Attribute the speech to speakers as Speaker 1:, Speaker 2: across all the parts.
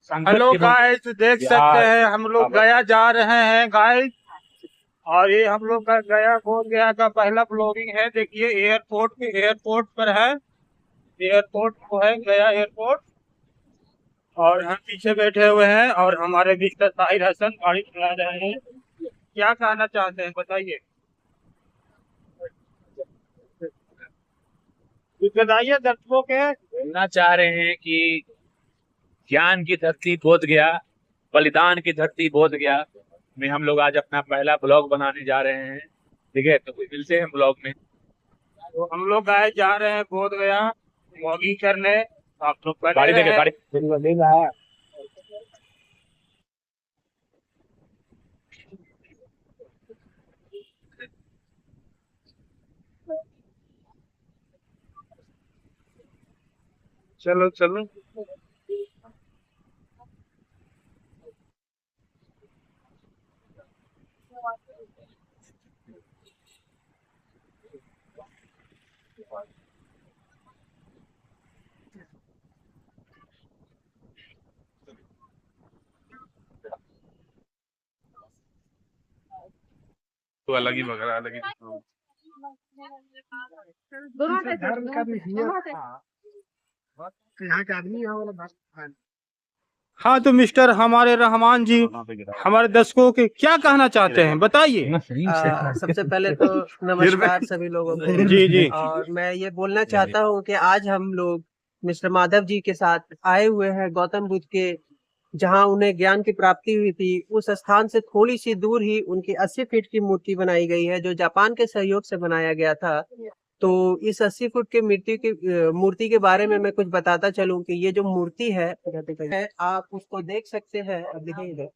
Speaker 1: Hello guys, देख सकते हैं हम लोग गया जा रहे हैं गाइस। और ये हम लोग का गया बोध गया का पहला ब्लॉगिंग है। देखिए एयरपोर्ट पर है। एयरपोर्ट को है गया एयरपोर्ट। और हम पीछे बैठे हुए हैं और हमारे मिस्टर ताहिर हसन गाड़ी चला रहे हैं। क्या कहना चाहते हैं बताइए। कुछ बताइए दर्शकों के।
Speaker 2: कहना चाह रहे हैं कि ज्ञान की धरती बोध गया, बलिदान की धरती बोध गया में हम लोग आज अपना पहला ब्लॉग बनाने जा रहे हैं। ठीक है, तो मिलते हैं ब्लॉग में।
Speaker 1: तो हम लोग गाय जा रहे हैं बोध गया ब्लॉगिंग करने। आप लोग बने
Speaker 2: गाड़ी देखे
Speaker 1: रहे।
Speaker 2: गाड़ी
Speaker 1: चलो चलो।
Speaker 3: तो अलग ही बकरा अलग ही
Speaker 4: धर्म का मिहियत था। तो यहाँ के आदमी यहाँ वाला बात।
Speaker 1: हाँ तो मिस्टर हमारे रहमान जी हमारे दर्शकों के क्या कहना चाहते हैं बताइए।
Speaker 4: सबसे पहले तो नमस्कार सभी लोगों को।
Speaker 1: जी जी।
Speaker 4: और मैं ये बोलना चाहता हूँ कि आज हम लोग मिस्टर माधव जी के साथ आए हुए हैं गौतम बुद्ध के, जहाँ उन्हें ज्ञान की प्राप्ति हुई थी। उस स्थान से थोड़ी सी दूर ही उनकी 80 फीट की मूर्ति बनाई गई है, जो जापान के सहयोग से बनाया गया था। तो इस 80 फुट की मूर्ति के बारे में मैं कुछ बताता चलूं कि ये जो मूर्ति है आप उसको देख सकते हैं। अब देखिए इधर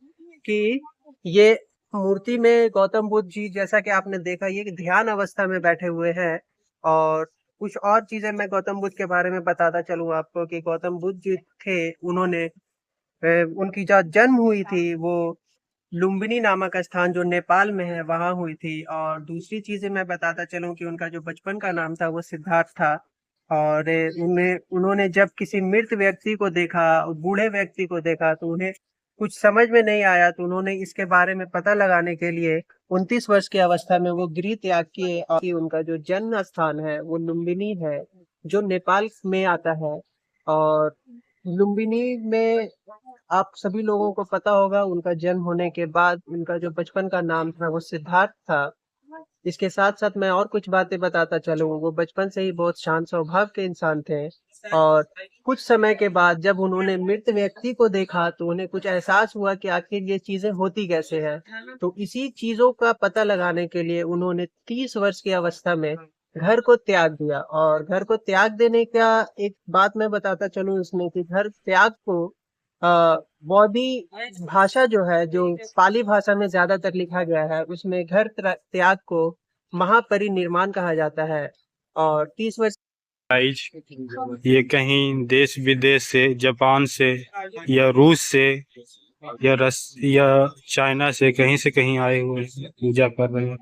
Speaker 4: कि ये मूर्ति में गौतम बुद्ध जी, जैसा कि आपने देखा, ये ध्यान अवस्था में बैठे हुए हैं। और कुछ और चीजें मैं गौतम बुद्ध के बारे में बताता चलूं आपको कि गौतम बुद्ध जी थे, उन्होंने उनकी जो जन्म हुई थी वो लुम्बिनी नामक स्थान जो नेपाल में है वहां हुई थी। और दूसरी चीजें मैं बताता चलूं कि उनका जो बचपन का नाम था वो सिद्धार्थ था। और उन्होंने जब किसी मृत व्यक्ति को देखा, बूढ़े व्यक्ति को देखा, तो उन्हें कुछ समझ में नहीं आया। तो उन्होंने इसके बारे में पता लगाने के लिए 29 वर्ष की अवस्था में वो गृह त्याग किए। और उनका जो जन्म स्थान है वो लुम्बिनी है, जो नेपाल में आता है। और लुम्बिनी में आप सभी लोगों को पता होगा, उनका जन्म होने के बाद उनका जो बचपन का नाम था वो सिद्धार्थ था। इसके साथ साथ मैं और कुछ बातें बताता चलूं। वो बचपन से ही बहुत शांत स्वभाव के इंसान थे। और कुछ समय के बाद जब उन्होंने मृत व्यक्ति को देखा तो उन्हें कुछ एहसास हुआ कि आखिर ये चीजें होती कैसे हैं। तो इसी चीजों का पता लगाने के लिए उन्होंने 30 वर्ष की अवस्था में घर को त्याग दिया। और घर को त्याग देने का एक बात मैं बताता चलूं इसमें कि घर त्याग को बौद्धि भाषा जो है, जो पाली भाषा में ज्यादातर लिखा गया है, उसमें घर त्याग को महापरिनिर्वाण कहा जाता है। और 30 वर्ष
Speaker 1: गाइज, ये कहीं देश विदेश से, जापान से या रूस से या चाइना से कहीं आए हुए हैं, पूजा कर रहे हैं।